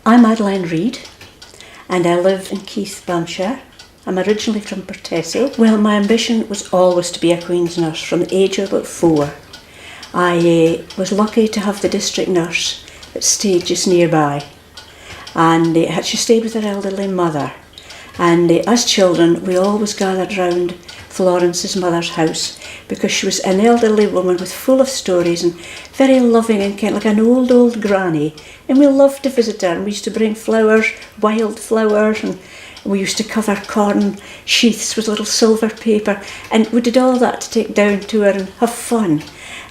I'm Adeline Reid and I live in Keith, Banshire. I'm originally from Pertessie. Well, my ambition was always to be a Queen's nurse from the age of about 4. I was lucky to have the district nurse that stayed just nearby, and she stayed with her elderly mother. And as children, we always gathered round Florence's mother's house because she was an elderly woman with full of stories and very loving and kind of like an old granny. And we loved to visit her, and we used to bring flowers, wild flowers, and we used to cover corn sheaths with little silver paper, and we did all that to take down to her and have fun.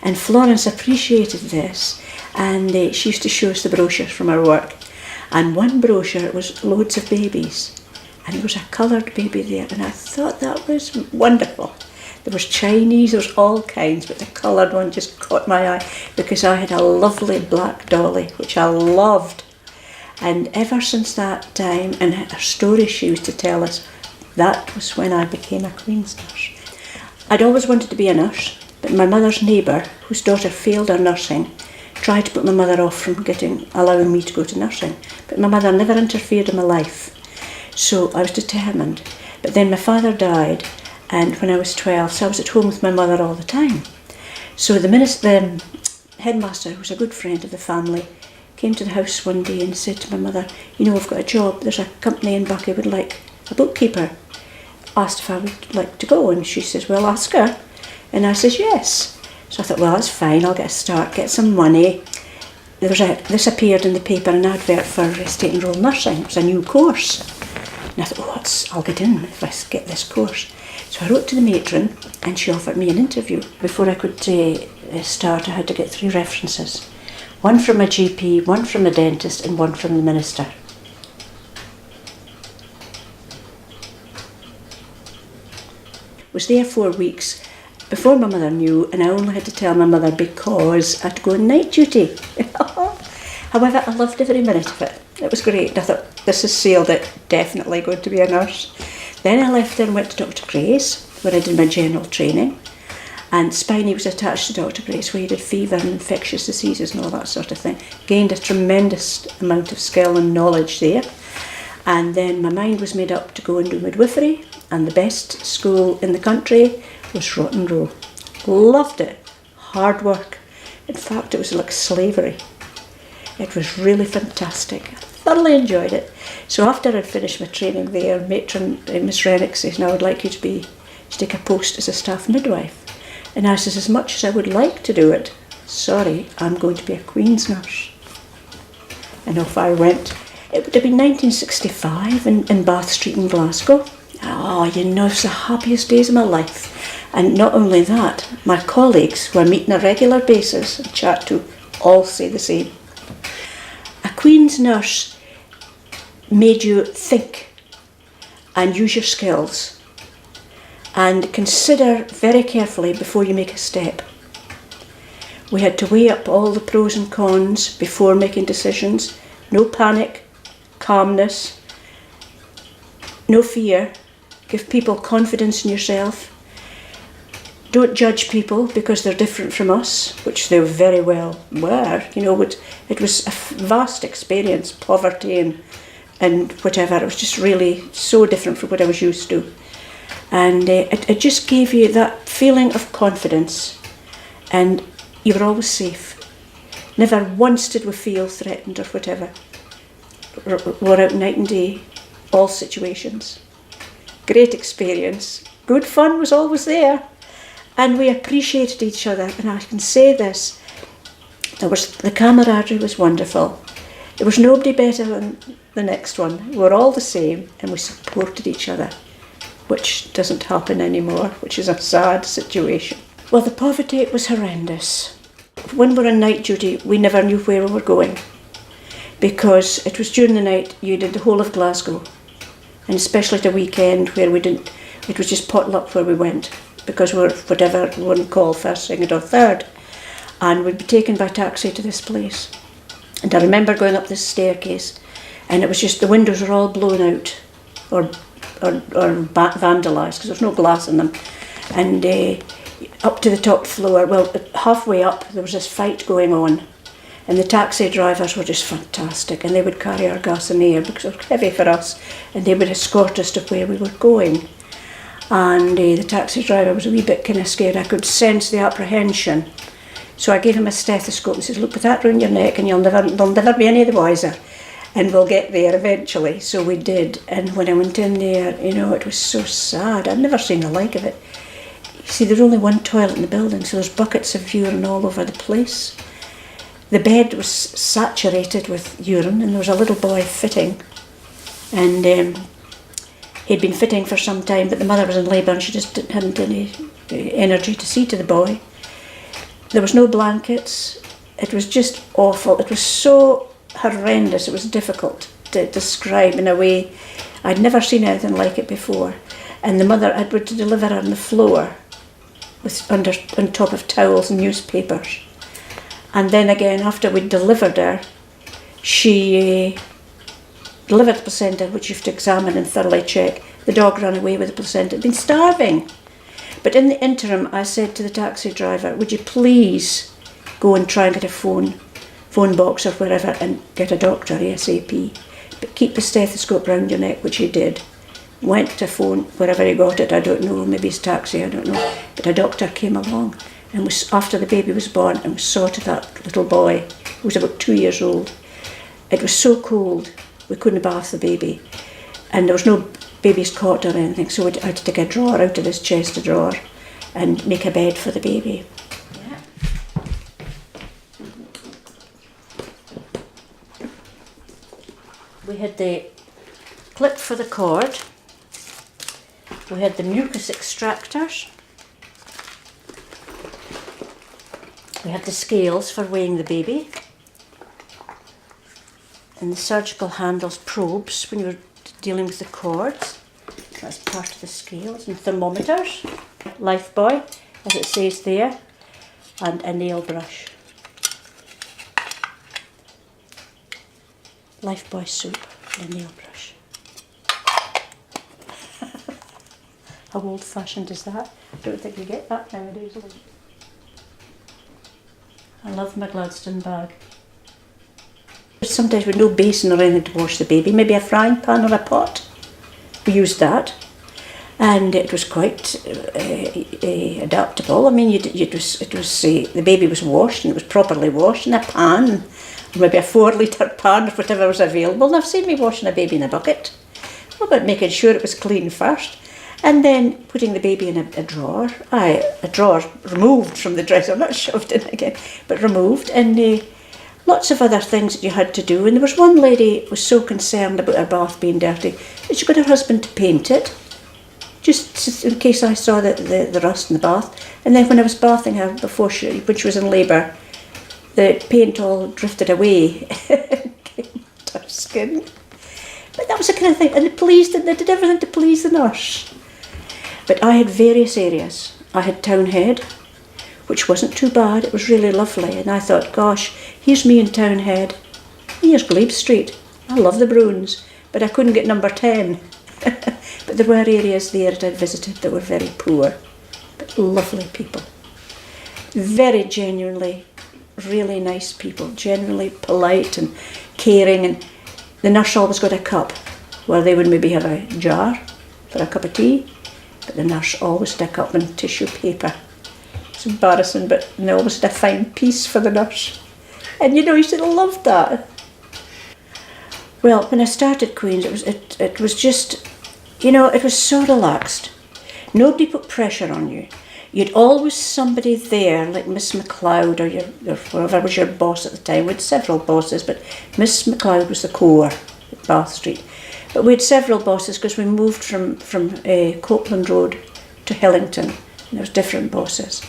And Florence appreciated this, and she used to show us the brochures from her work. And one brochure was loads of babies, and there was a coloured baby there, and I thought that was wonderful. There was Chinese, there was all kinds, but the coloured one just caught my eye because I had a lovely black dolly, which I loved. And ever since that time, and her stories she used to tell us, that was when I became a Queen's nurse. I'd always wanted to be a nurse, but my mother's neighbour, whose daughter failed her nursing, tried to put my mother off from allowing me to go to nursing. But my mother never interfered in my life, so I was determined. But then my father died, and when I was 12, so I was at home with my mother all the time. So the headmaster, who was a good friend of the family, came to the house one day and said to my mother, "You know, I've got a job. There's a company in Buckie would like a bookkeeper." Asked if I would like to go, and she says, "Well, ask her." And I says, "Yes." So I thought, well, that's fine. I'll get a start, get some money. This appeared in the paper, an advert for state enrolled nursing. It was a new course. And I thought, I'll get in if I get this course. So I wrote to the matron, and she offered me an interview. Before I could start, I had to get 3 references. One from a GP, one from a dentist, and one from the minister. Was there 4 weeks before my mother knew, and I only had to tell my mother because I had to go on night duty. However, I loved every minute of it. It was great. I thought, this has sailed it, definitely going to be a nurse. Then I left there and went to Dr. Gray's, where I did my general training. And Spiny was attached to Dr. Gray's, where he did fever and infectious diseases and all that sort of thing. Gained a tremendous amount of skill and knowledge there. And then my mind was made up to go and do midwifery, and the best school in the country was Rotten Row. Loved it. Hard work. In fact, it was like slavery. It was really fantastic. I thoroughly enjoyed it. So after I'd finished my training there, matron, Miss Rennick says, "Now I'd like you to take a post as a staff midwife." And I says, as much as I would like to do it, sorry, I'm going to be a Queen's nurse. And off I went. It would have been 1965 in Bath Street in Glasgow. Oh, you know, it was the happiest days of my life. And not only that, my colleagues who I meet on a regular basis and chat to all say the same. A Queen's nurse made you think and use your skills and consider very carefully before you make a step. We had to weigh up all the pros and cons before making decisions. No panic, calmness, no fear. Give people confidence in yourself. Don't judge people because they're different from us, which they very well were. You know, it was a vast experience, poverty and whatever. It was just really so different from what I was used to. And it just gave you that feeling of confidence, and you were always safe. Never once did we feel threatened or whatever. We're out night and day, all situations. Great experience. Good fun was always there. And we appreciated each other, and I can say this, the camaraderie was wonderful. There was nobody better than the next one. We were all the same, and we supported each other, which doesn't happen anymore, which is a sad situation. Well, the poverty was horrendous. When we were on night duty, we never knew where we were going, because it was during the night you did the whole of Glasgow, and especially at a weekend where it was just potluck where we went, because we were whatever one call, first, second or third, and we'd be taken by taxi to this place. And I remember going up this staircase, and it was just the windows were all blown out or vandalised because there's no glass in them. And up to the top floor, well, halfway up there was this fight going on, And the taxi drivers were just fantastic, and they would carry our gas and air because it was heavy for us, and they would escort us to where we were going. And the taxi driver was a wee bit kind of scared. I could sense the apprehension. So I gave him a stethoscope and said, look, put that round your neck and they'll never be any the wiser. And we'll get there eventually. So we did. And when I went in there, you know, it was so sad. I'd never seen the like of it. You see, there's only one toilet in the building, so there's buckets of urine all over the place. The bed was saturated with urine, and there was a little boy fitting. And he'd been fitting for some time, but the mother was in labour and she just hadn't any energy to see to the boy. There was no blankets. It was just awful. It was so horrendous. It was difficult to describe in a way. I'd never seen anything like it before. And the mother had to deliver her on the floor on top of towels and newspapers. And then again, after we'd delivered her, she delivered the placenta, which you have to examine and thoroughly check. The dog ran away with the placenta. It'd been starving. But in the interim, I said to the taxi driver, would you please go and try and get a phone box or wherever and get a doctor ASAP. But keep the stethoscope round your neck, which he did. Went to phone wherever he got it, I don't know, maybe his taxi, I don't know. But a doctor came along and was after the baby was born and we saw to that little boy, who was about 2 years old. It was so cold, we couldn't bath the baby. And there was no baby's cot or anything, so I had to take a drawer out of this chest of drawer and make a bed for the baby. Yeah. We had the clip for the cord. We had the mucus extractors. We had the scales for weighing the baby. And the surgical handles, probes, when you were dealing with the cords. That's part of the scales. And thermometers. Lifebuoy, as it says there. And a nail brush. Lifebuoy soap and a nail brush. How old-fashioned is that? I don't think you get that nowadays. I love my Gladstone bag. Sometimes with no basin or anything to wash the baby, maybe a frying pan or a pot. We used that, and it was quite adaptable. I mean, the baby was washed and it was properly washed in a pan, or maybe a 4-litre pan or whatever was available. And I've seen me washing a baby in a bucket. What about making sure it was clean first? And then putting the baby in a drawer. A drawer removed from the dresser, not shoved in again, but removed. And lots of other things that you had to do. And there was one lady who was so concerned about her bath being dirty that she got her husband to paint it, just in case I saw the rust in the bath. And then when I was bathing her when she was in labour, the paint all drifted away to her skin. But that was the kind of thing, and they did everything to please the nurse. But I had various areas. I had Townhead, which wasn't too bad. It was really lovely. And I thought, gosh, here's me in Townhead. Here's Glebe Street. I love the Bruins, but I couldn't get number 10. But there were areas there that I visited that were very poor, but lovely people. Very genuinely, really nice people, generally polite and caring. And the nurse always got a cup, where they would maybe have a jar for a cup of tea, but the nurse always had a cup and tissue paper. It's embarrassing, but they always had a fine piece for the nurse. And you know, you should have loved that. Well, when I started Queen's, it was just, you know, it was so relaxed. Nobody put pressure on you. You'd always somebody there, like Miss MacLeod or whoever was your boss at the time. We had several bosses, but Miss MacLeod was the core at Bath Street. But we had several bosses because we moved from Copeland Road to Hillington, and there was different bosses.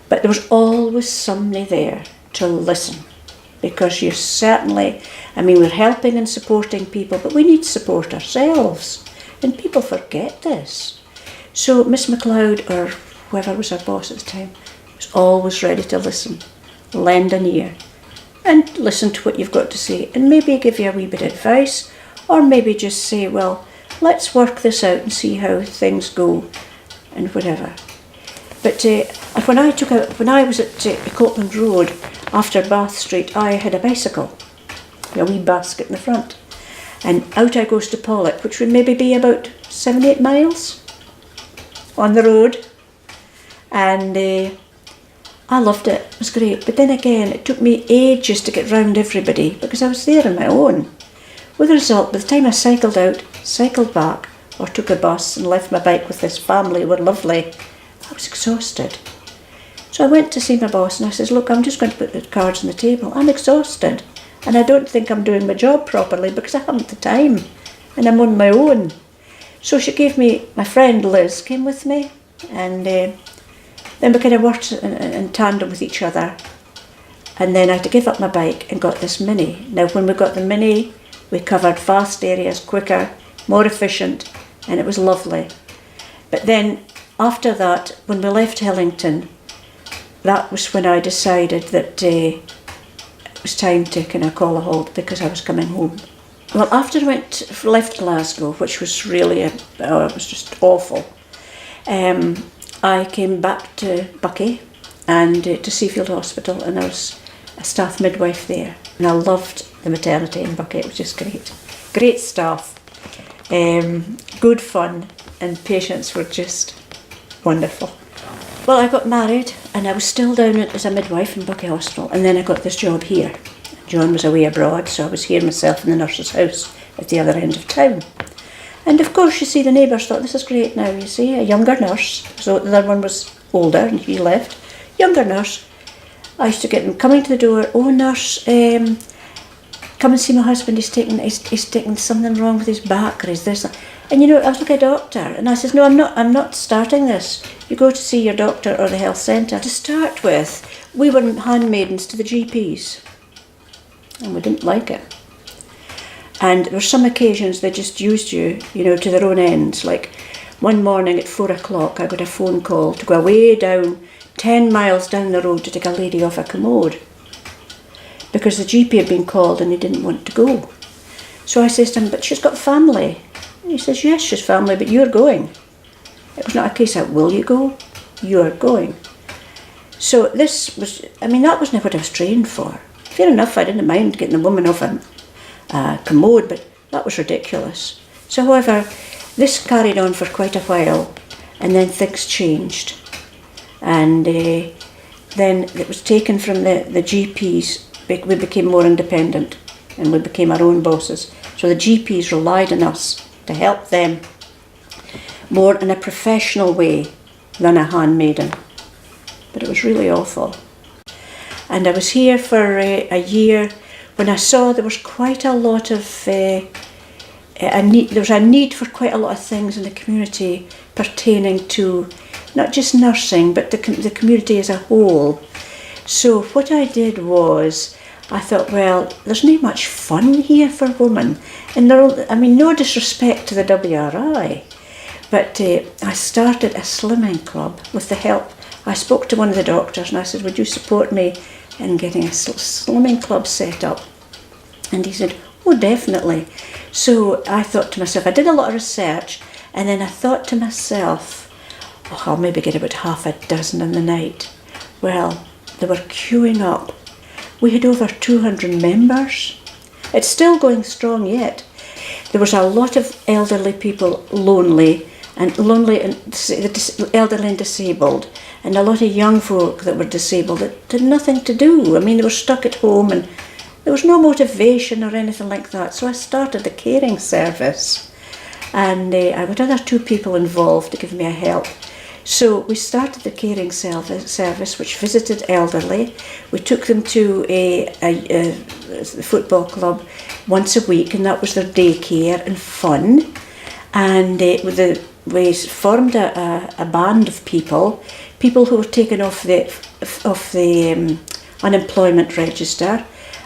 But there was always somebody there to listen, because you certainly, I mean, we're helping and supporting people, but we need to support ourselves, and people forget this. So Miss MacLeod, or whoever was our boss at the time, was always ready to listen, lend an ear, and listen to what you've got to say, and maybe give you a wee bit of advice, or maybe just say, well, let's work this out and see how things go, and whatever. But when I was at Copeland Road, after Bath Street, I had a bicycle, a wee basket in the front. And out I goes to Pollock, which would maybe be about 7-8 miles on the road. And I loved it, it was great. But then again, it took me ages to get round everybody because I was there on my own. With the result, by the time I cycled out, cycled back, or took a bus and left my bike with this family who were lovely, I was exhausted. So I went to see my boss and I says, look, I'm just going to put the cards on the table. I'm exhausted and I don't think I'm doing my job properly because I haven't the time and I'm on my own. So she gave me, my friend Liz came with me, and then we kind of worked in tandem with each other. And then I had to give up my bike and got this Mini. Now when we got the Mini, we covered vast areas quicker, more efficient, and it was lovely. But then after that, when we left Hillington, that was when I decided that it was time to kind of call a halt because I was coming home. Well, after I left Glasgow, which was really, it was just awful, I came back to Buckie and to Seafield Hospital, and I was a staff midwife there. And I loved the maternity in Buckie, it was just great. Great staff, good fun, and patients were just wonderful. Well, I got married and I was still down as a midwife in Buckie Hospital, and then I got this job here. John was away abroad, so I was here myself in the nurse's house at the other end of town. And of course, you see, the neighbours thought, this is great now, you see, a younger nurse. So the other one was older and he left. Younger nurse. I used to get them coming to the door, oh nurse, come and see my husband, he's taking something wrong with his back, or is this. And you know, I was like a doctor, and I says, no, I'm not starting this. You go to see your doctor or the health centre. To start with, we were handmaidens to the GPs, and we didn't like it. And there were some occasions they just used you, you know, to their own ends. Like one morning at 4 o'clock, I got a phone call to go away down 10 miles down the road to take a lady off a commode because the GP had been called and he didn't want to go. So I says to him, but she's got family. And he says, yes, she's family, but you're going. It was not a case of, will you go? You're going. So this was, I mean, that wasn't what I was trained for. Fair enough, I didn't mind getting a woman off a commode, but that was ridiculous. So however, this carried on for quite a while, and then things changed. And then it was taken from the GPs. We became more independent and we became our own bosses. So the GPs relied on us to help them more in a professional way than a handmaiden. But it was really awful. And I was here for a year when I saw there was quite a lot of there was a need for quite a lot of things in the community pertaining to not just nursing, but the community as a whole. So what I did was, I thought, well, there's not much fun here for women. And I mean, no disrespect to the WRI, but I started a slimming club with the help. I spoke to one of the doctors and I said, would you support me in getting a slimming club set up? And he said, oh, definitely. So I thought to myself, I did a lot of research, and then I thought to myself, oh, I'll maybe get about half a dozen in the night. Well, they were queuing up. We had over 200 members. It's still going strong yet. There was a lot of elderly people, elderly and disabled, and a lot of young folk that were disabled that had nothing to do. I mean, they were stuck at home and there was no motivation or anything like that. So I started the caring service, and I got other 2 people involved to give me a help. So we started the caring service, which visited elderly. We took them to a football club once a week, and that was their daycare and fun. And we formed a band of people who were taken off the unemployment register,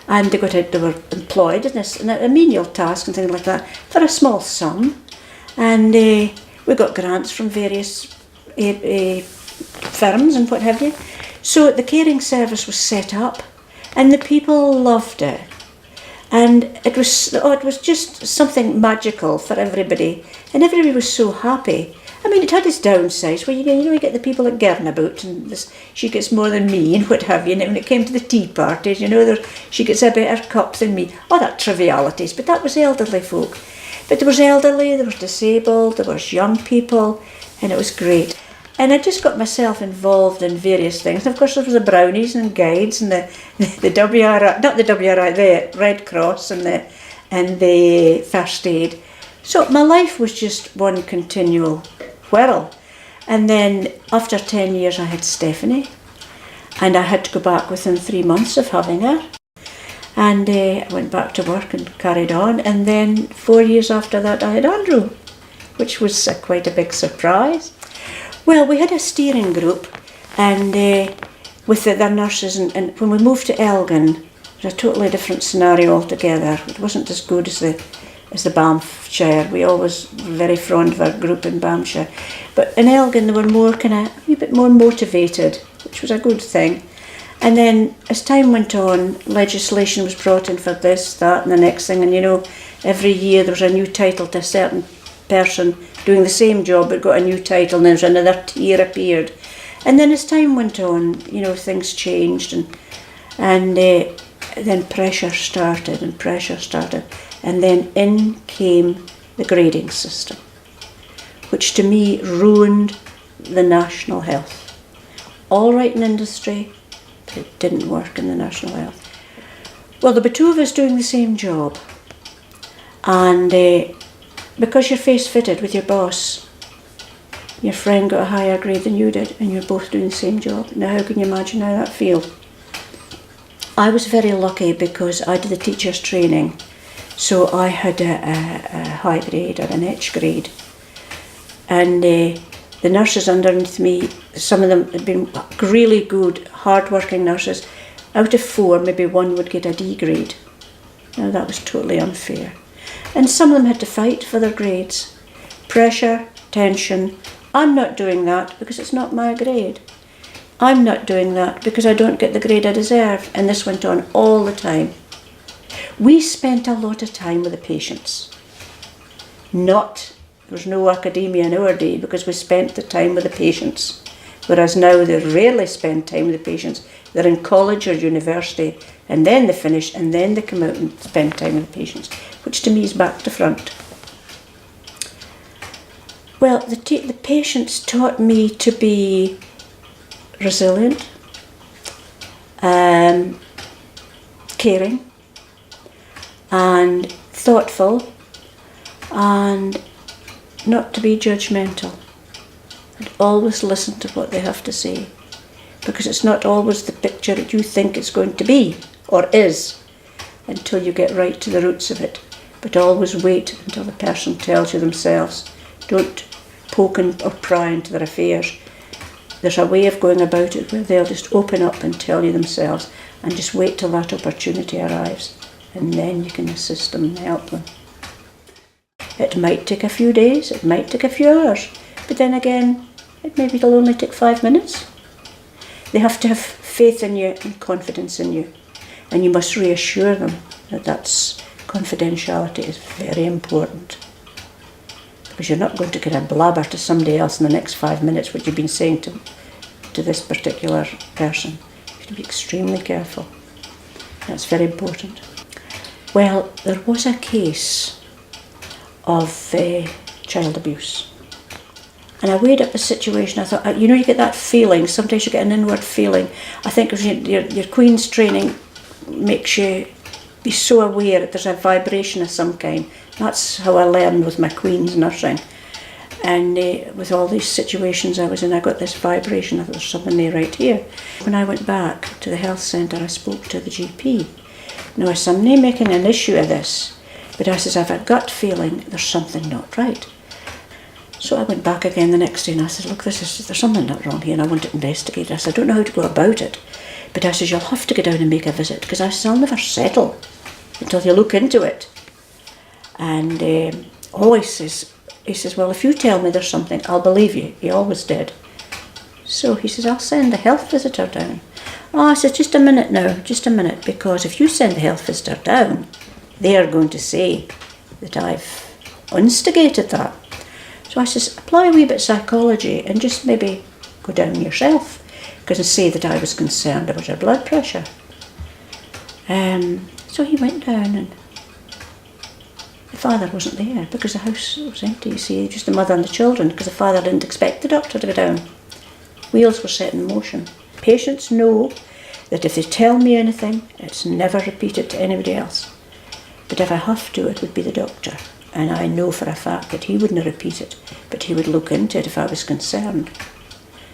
and they were employed in a menial task and things like that for a small sum. And we got grants from various firms and what have you. So the caring service was set up, and the people loved it. And it was just something magical for everybody, and everybody was so happy. I mean, it had its downsides, where you get the people that girn about, and she gets more than me, and what have you. And when it came to the tea parties, she gets a better cup than me. All that trivialities, but that was elderly folk. But there was elderly, there was disabled, there was young people, and it was great. And I just got myself involved in various things. And of course, there was the brownies and guides and the WRI, not the WRI, the Red Cross and the first aid. So my life was just one continual whirl. And then after 10 years I had Stephanie, and I had to go back within 3 months of having her. And I went back to work and carried on. And then 4 years after that I had Andrew, which was quite a big surprise. Well, we had a steering group, and with the nurses, and when we moved to Elgin, it was a totally different scenario altogether. It wasn't as good as the Banffshire. We always were very fond of our group in Banffshire. But in Elgin, they were more a wee bit more motivated, which was a good thing. And then as time went on, legislation was brought in for this, that, and the next thing. And every year there was a new title to a certain person doing the same job but got a new title, and then there's another tier appeared. And then as time went on, things changed, and then pressure started, and then in came the grading system, which to me ruined the national health. All right in industry, but it didn't work in the national health. Well, there were two of us doing the same job, and because you're face fitted with your boss, your friend got a higher grade than you did, and you're both doing the same job. Now, how can you imagine how that feels? I was very lucky because I did the teacher's training, so I had a high grade or an H grade, and the nurses underneath me, some of them had been really good, hard-working nurses. Out of 4, maybe 1 would get a D grade. Now, that was totally unfair. And some of them had to fight for their grades. Pressure, tension. I'm not doing that because it's not my grade. I'm not doing that because I don't get the grade I deserve. And this went on all the time. We spent a lot of time with the patients. There was no academia in our day because we spent the time with the patients. Whereas now they rarely spend time with the patients. They're in college or university, and then they finish, and then they come out and spend time with the patients, which to me is back to front. Well, the patients taught me to be resilient, caring, and thoughtful, and not to be judgmental. And always listen to what they have to say, because it's not always the picture that you think it's going to be, or is, until you get right to the roots of it. But always wait until the person tells you themselves. Don't poke or pry into their affairs. There's a way of going about it where they'll just open up and tell you themselves, and just wait till that opportunity arrives, and then you can assist them and help them. It might take a few days, it might take a few hours, but then again, it'll only take 5 minutes. They have to have faith in you and confidence in you, and you must reassure them that confidentiality is very important, because you're not going to get a blabber to somebody else in the next 5 minutes what you've been saying to this particular person. You have to be extremely careful. That's very important. Well, there was a case of child abuse. And I weighed up the situation. I thought, you get that feeling. Sometimes you get an inward feeling. I think your Queen's training makes you be so aware that there's a vibration of some kind. That's how I learned with my Queen's nursing. And with all these situations I was in, I got this vibration. I thought, there's something there right here. When I went back to the health centre, I spoke to the GP. Now, I'm not making an issue of this, but I says, I have a gut feeling there's something not right. So I went back again the next day and I said, look, there's something not wrong here, and I want to investigate. I said, I don't know how to go about it, but I said, you'll have to go down and make a visit, because I said, I'll never settle until you look into it. And he says, well, if you tell me there's something, I'll believe you. He always did. So he says, I'll send the health visitor down. Oh, I said, just a minute now, just a minute, because if you send the health visitor down, they are going to say that I've instigated that. So So I says, apply a wee bit of psychology and just maybe go down yourself, because I say that I was concerned about her blood pressure. So he went down, and the father wasn't there because the house was empty, you see, just the mother and the children, because the father didn't expect the doctor to go down. Wheels were set in motion. Patients know that if they tell me anything, it's never repeated to anybody else. But if I have to, it would be the doctor. And I know for a fact that he wouldn't repeat it, but he would look into it if I was concerned.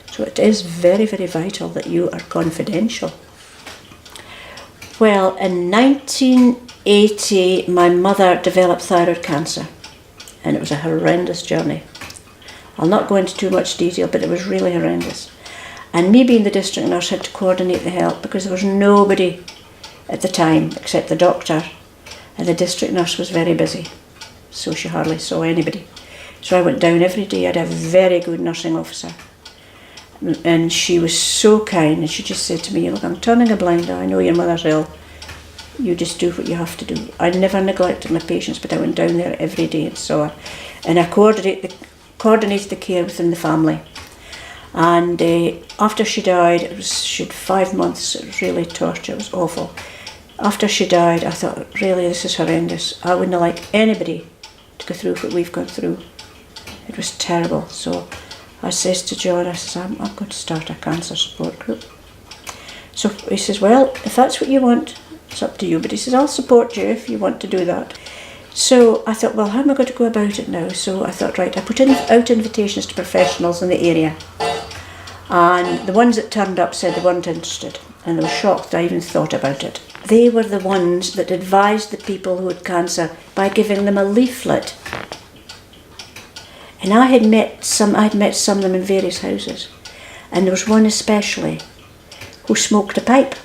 So it is very, very vital that you are confidential. Well, in 1980, my mother developed thyroid cancer, and it was a horrendous journey. I'll not go into too much detail, but it was really horrendous. And me being the district nurse had to coordinate the help because there was nobody at the time except the doctor, and the district nurse was very busy, so she hardly saw anybody. So I went down every day. I had a very good nursing officer, and she was so kind, and she just said to me, look, I'm turning a blind eye, I know your mother's ill, you just do what you have to do. I never neglected my patients, but I went down there every day and saw her, and I coordinated the care within the family. And after she died, she had 5 months, it was really torture, it was awful. After she died, I thought, really, this is horrendous. I wouldn't like anybody to go through what we've gone through. It was terrible. So I says to John, I says, I'm going to start a cancer support group. So he says, well, if that's what you want, it's up to you. But he says, I'll support you if you want to do that. So I thought, well, how am I going to go about it now? So I thought, right, I put out invitations to professionals in the area. And the ones that turned up said they weren't interested. And they were shocked that I even thought about it. They were the ones that advised the people who had cancer by giving them a leaflet. And I had met some of them in various houses. And there was one especially who smoked a pipe.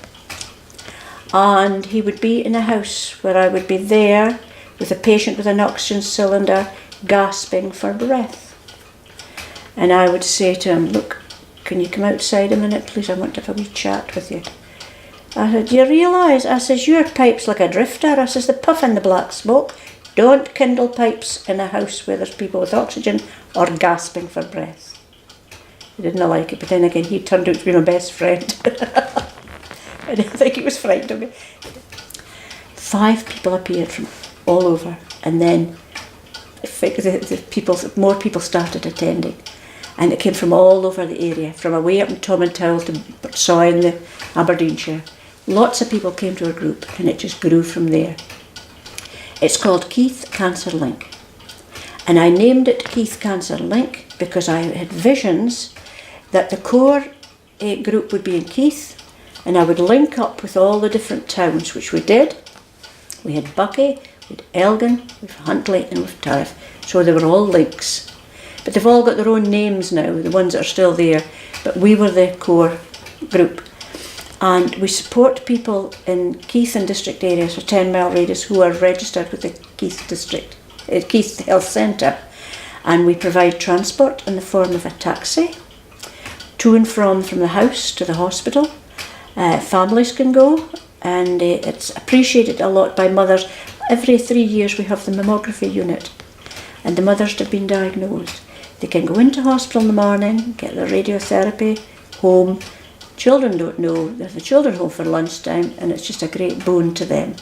And he would be in a house where I would be there with a patient with an oxygen cylinder gasping for breath. And I would say to him, look, can you come outside a minute, please? I want to have a wee chat with you. I said, do you realise? I says, your pipe's like a drifter. I says, the puff and the black smoke. Don't kindle pipes in a house where there's people with oxygen or gasping for breath. He didn't like it, but then again, he turned out to be my best friend. I didn't think he was frightened of me. 5 people appeared from all over, and then more people started attending. And it came from all over the area, from away up in Tomintoul to Soy in the Aberdeenshire. Lots of people came to our group, and it just grew from there. It's called Keith Cancer Link. And I named it Keith Cancer Link because I had visions that the core group would be in Keith, and I would link up with all the different towns, which we did. We had Buckie, we had Elgin, we had Huntly, and we had Tariff. So they were all links. But they've all got their own names now, the ones that are still there. But we were the core group. And we support people in Keith and district areas, a 10-mile radius, who are registered with the Keith Health Centre. And we provide transport in the form of a taxi, to and from the house to the hospital. Families can go, and it's appreciated a lot by mothers. Every 3 years we have the mammography unit, and the mothers have been diagnosed. They can go into hospital in the morning, get their radiotherapy, home. Children don't know, there's the children home for lunchtime, and it's just a great boon to them.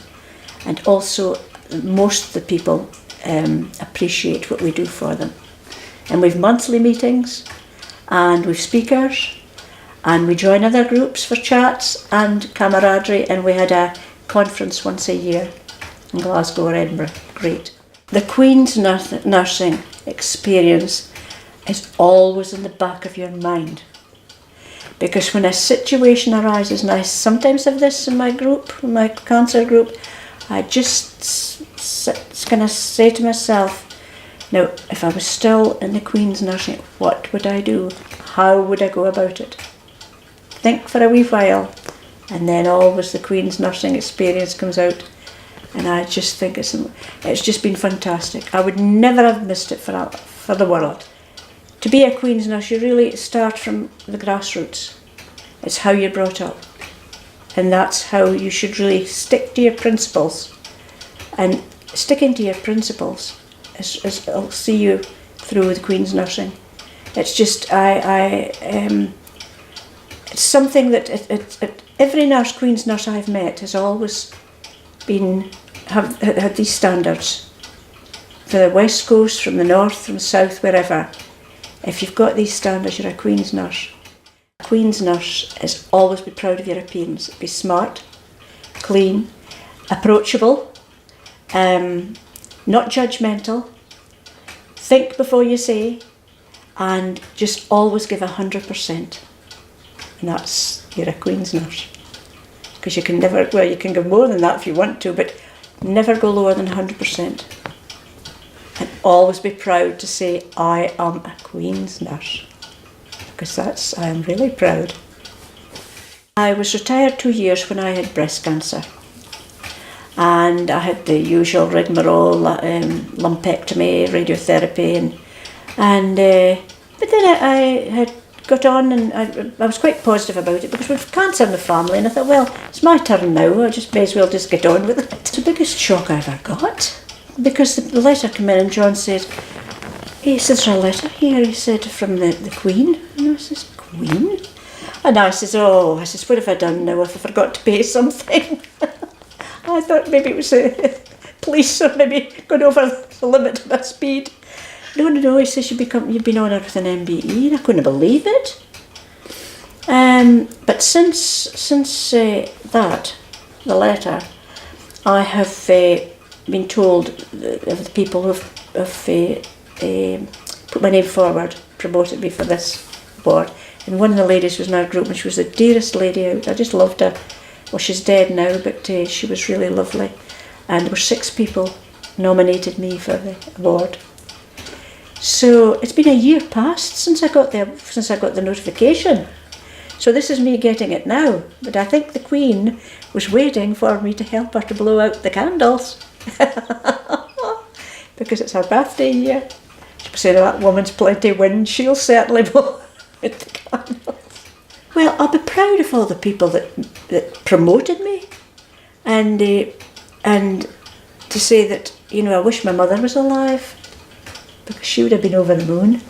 And also, most of the people appreciate what we do for them. And we've monthly meetings, and we've speakers, and we join other groups for chats and camaraderie, and we had a conference once a year in Glasgow or Edinburgh. Great. The Queen's nursing experience is always in the back of your mind. Because when a situation arises, and I sometimes have this in my group, in my cancer group, I just kind of say to myself, now, if I was still in the Queen's nursing, what would I do? How would I go about it? Think for a wee while, and then always the Queen's nursing experience comes out. And I just think it's just been fantastic. I would never have missed it for the world. To be a Queen's nurse, you really start from the grassroots. It's how you're brought up. And that's how you should really stick to your principles. And sticking to your principles will see you through the Queen's nursing. It's just, it's something that every nurse, Queen's nurse I've met has always had these standards. For the West Coast, from the North, from the South, wherever. If you've got these standards, you're a Queen's nurse. A Queen's nurse is always be proud of your appearance. Be smart, clean, approachable, not judgmental, think before you say, and just always give 100%. And you're a Queen's nurse. Because you can never, well, you can give more than that if you want to, but never go lower than 100%. And always be proud to say, I am a Queen's nurse. Because I am really proud. I was retired 2 years when I had breast cancer. And I had the usual rigmarole, lumpectomy, radiotherapy, but then I had got on, and I was quite positive about it because we've cancer in the family, and I thought, well, it's my turn now, I may as well just get on with it. It's the biggest shock I ever got, because the letter came in and John said, he says, there's a letter here, he said, from the Queen. And I says, Queen? And I says, what have I done now if I forgot to pay something? I thought maybe it was police, or maybe going over the limit of my speed. No, he says, you've been honoured with an MBE, and I couldn't believe it. But since that, the letter, I have been told of the people who have put my name forward, promoted me for this award. And one of the ladies was in our group, and she was the dearest lady out. I just loved her. Well, she's dead now, but she was really lovely. And there were 6 people nominated me for the award. So it's been a year past since I got the notification. So this is me getting it now. But I think the Queen was waiting for me to help her to blow out the candles. Because it's her birthday year. She said, that woman's plenty wind, she'll certainly blow out the candles. Well, I'll be proud of all the people that promoted me. And to say that, I wish my mother was alive, because she would have been over the moon.